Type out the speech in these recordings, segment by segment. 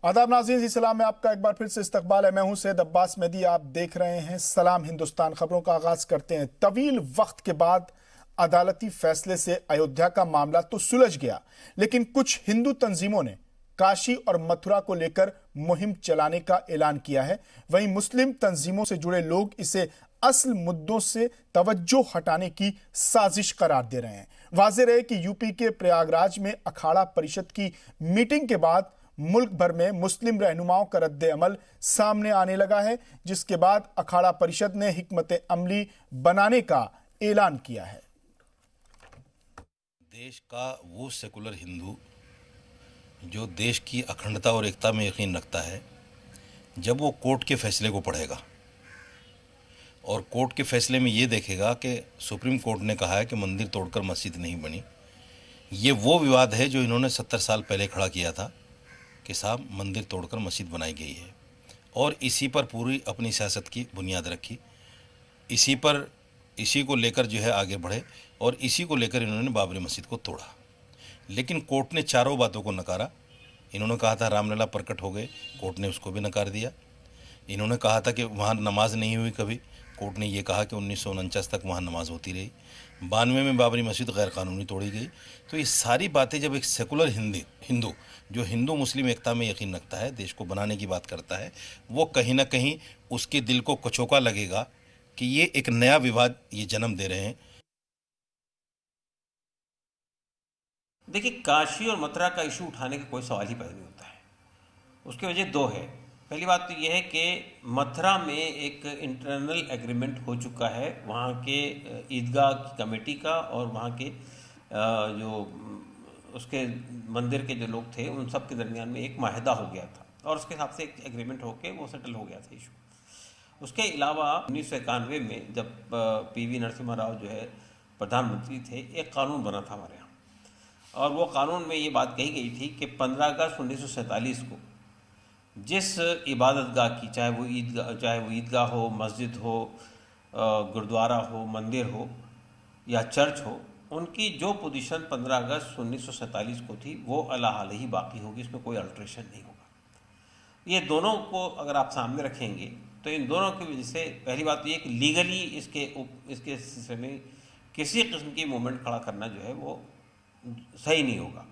आदाब नाज़रीन, जी सलाम में आपका एक बार फिर से इस्तकबाल है। मैं हूं सैयद अब्बास मेहदी, आप देख रहे हैं सलाम हिंदुस्तान। खबरों का आगाज करते हैं। तवील वक्त के बाद अदालती फैसले से अयोध्या का मामला तो सुलझ गया, लेकिन कुछ हिंदू तंजीमों ने काशी और मथुरा को लेकर मुहिम चलाने का ऐलान किया है। वहीं मुस्लिम तंजीमों से जुड़े लोग इसे असल मुद्दों से तवज्जो हटाने की साजिश करार दे रहे हैं। वाज़ेह रहे कि यूपी के प्रयागराज में अखाड़ा परिषद की मीटिंग के बाद मुल्क भर में मुस्लिम रहनुमाओं का रद्द अमल सामने आने लगा है, जिसके बाद अखाड़ा परिषद ने हिकमत अमली बनाने का ऐलान किया है। देश का वो सेकुलर हिंदू जो देश की अखंडता और एकता में यकीन रखता है, जब वो कोर्ट के फैसले को पढ़ेगा और कोर्ट के फैसले में ये देखेगा कि सुप्रीम कोर्ट ने कहा है कि मंदिर तोड़कर मस्जिद नहीं बनी, ये वो विवाद है जो इन्होंने 70 साल पहले खड़ा किया था कि साहब मंदिर तोड़कर मस्जिद बनाई गई है, और इसी पर पूरी अपनी सियासत की बुनियाद रखी, इसी को लेकर जो है आगे बढ़े, और इसी को लेकर इन्होंने बाबरी मस्जिद को तोड़ा। लेकिन कोर्ट ने चारों बातों को नकारा। इन्होंने कहा था रामलला प्रकट हो गए, कोर्ट ने उसको भी नकार दिया। इन्होंने कहा था कि वहाँ नमाज नहीं हुई कभी, कोर्ट ने ये कहा कि 1949 तक वहाँ नमाज होती रही। 92 में बाबरी मस्जिद गैर कानूनी तोड़ी गई। तो ये सारी बातें जब एक सेकुलर हिंदू जो हिंदू मुस्लिम एकता में यकीन रखता है, देश को बनाने की बात करता है, वो कहीं ना कहीं उसके दिल को कचोका लगेगा कि ये एक नया विवाद ये जन्म दे रहे हैं। देखिए, काशी और मथुरा का इशू उठाने का कोई सवाल ही पैदा नहीं होता है। उसकी वजह दो है। पहली बात तो यह है कि मथुरा में एक इंटरनल एग्रीमेंट हो चुका है वहाँ के ईदगाह की कमेटी का और वहाँ के जो उसके मंदिर के जो लोग थे उन सब के दरमियान में एक माहिदा हो गया था, और उसके हिसाब से एक एग्रीमेंट होके वो सेटल हो गया था इशू। उसके अलावा 1991 में जब PV नरसिम्हा राव जो है प्रधानमंत्री थे, एक कानून बना था हमारे यहाँ, और वो कानून में ये बात कही गई थी कि 15 अगस्त 1947 को जिस इबादतगाह की, चाहे वो ईदगाह हो, मस्जिद हो, गुरुद्वारा हो, मंदिर हो या चर्च हो, उनकी जो पोजीशन 15 अगस्त 1947 को थी वो अला हाल ही बाकी होगी, इसमें कोई अल्ट्रेशन नहीं होगा। ये दोनों को अगर आप सामने रखेंगे तो इन दोनों की वजह से पहली बात तो ये कि लीगली इसके सिलसिले में किसी किस्म की मूवमेंट खड़ा करना जो है वो सही नहीं होगा।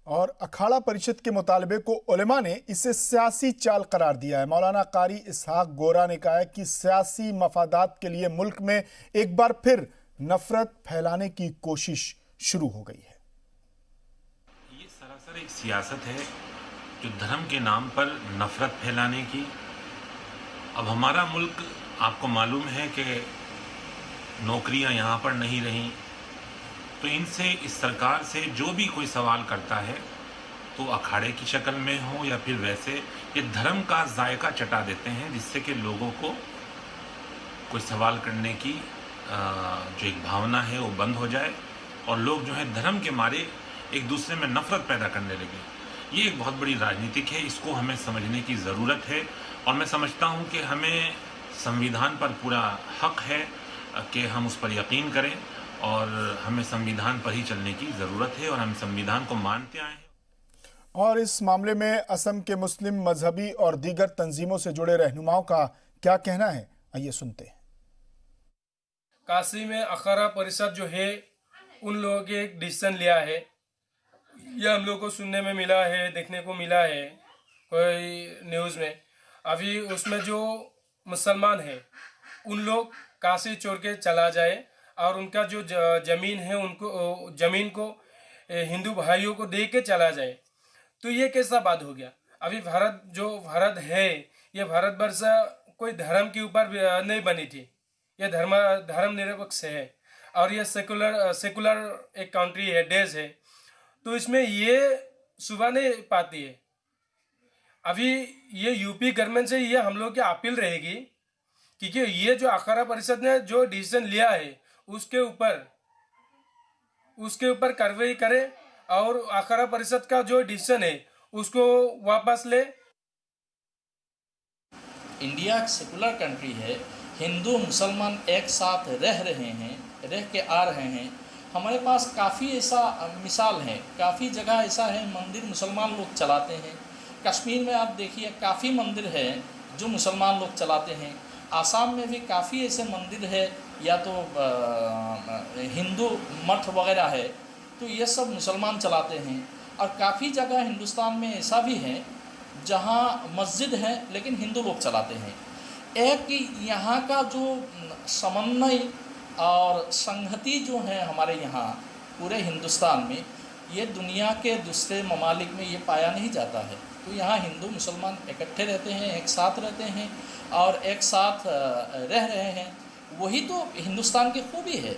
और अखाड़ा परिषद के मुतालबे को उलेमा ने इसे सियासी चाल करार दिया है। मौलाना कारी इसहाक गोरा ने कहा है कि सियासी मफादात के लिए मुल्क में एक बार फिर नफरत फैलाने की कोशिश शुरू हो गई है। ये सरासर एक सियासत है जो धर्म के नाम पर नफरत फैलाने की। अब हमारा मुल्क, आपको मालूम है कि नौकरियां यहाँ पर नहीं रहीं, तो इनसे, इस सरकार से जो भी कोई सवाल करता है तो अखाड़े की शक्ल में हो या फिर वैसे, ये धर्म का जायका चटा देते हैं, जिससे कि लोगों को कोई सवाल करने की जो एक भावना है वो बंद हो जाए और लोग जो है धर्म के मारे एक दूसरे में नफरत पैदा करने लगे। ये एक बहुत बड़ी राजनीतिक है, इसको हमें समझने की ज़रूरत है, और मैं समझता हूँ कि हमें संविधान पर पूरा हक है कि हम उस पर यकीन करें, और हमें संविधान पर ही चलने की ज़रूरत है, और हम संविधान को मानते आए हैं। और इस मामले में असम के मुस्लिम मजहबी और दीगर तंजीमों से जुड़े रहनुमाओं का क्या कहना है, आइए सुनते हैं। काशी में अखाड़ा परिषद जो है उन लोगों के एक डिसीजन लिया है, यह हम लोग को सुनने में मिला है, देखने को मिला है कोई न्यूज़ में। अभी उसमें जो मुसलमान है उन लोग काशी छोड़ के चला जाए और उनका जो जमीन है उनको जमीन को हिंदू भाइयों को दे के चला जाए, तो ये कैसा बात हो गया। अभी भारत है, ये भारतवर्ष कोई धर्म के ऊपर नहीं बनी थी, ये धर्म निरपेक्ष है, और ये सेकुलर एक कंट्री है, देश है, तो इसमें ये सुबह नहीं पाती है। अभी ये यूपी गवर्नमेंट से ये हम लोग की अपील रहेगी, क्योंकि ये जो अखाड़ा परिषद ने जो डिसीजन लिया है उसके ऊपर कार्रवाई करे और अखाड़ा परिषद का जो डिसीजन है उसको वापस ले। इंडिया एक सेकुलर कंट्री है, हिंदू मुसलमान एक साथ रह रहे हैं, रह के आ रहे हैं, हमारे पास काफ़ी ऐसा मिसाल है, काफ़ी जगह ऐसा है मंदिर मुसलमान लोग चलाते हैं। कश्मीर में आप देखिए काफ़ी मंदिर है जो मुसलमान लोग चलाते हैं। आसाम में भी काफ़ी ऐसे मंदिर है या तो हिंदू मठ वगैरह है, तो ये सब मुसलमान चलाते हैं। और काफ़ी जगह हिंदुस्तान में ऐसा भी है जहाँ मस्जिद है लेकिन हिंदू लोग चलाते हैं। एक यहाँ का जो समन्वय और संहति जो है हमारे यहाँ पूरे हिंदुस्तान में, ये दुनिया के दूसरे ममालिक में ये पाया नहीं जाता है। तो यहाँ हिंदू मुसलमान इकट्ठे रहते हैं, एक साथ रहते हैं और एक साथ रह रहे हैं। वही तो हिंदुस्तान की खूबी है।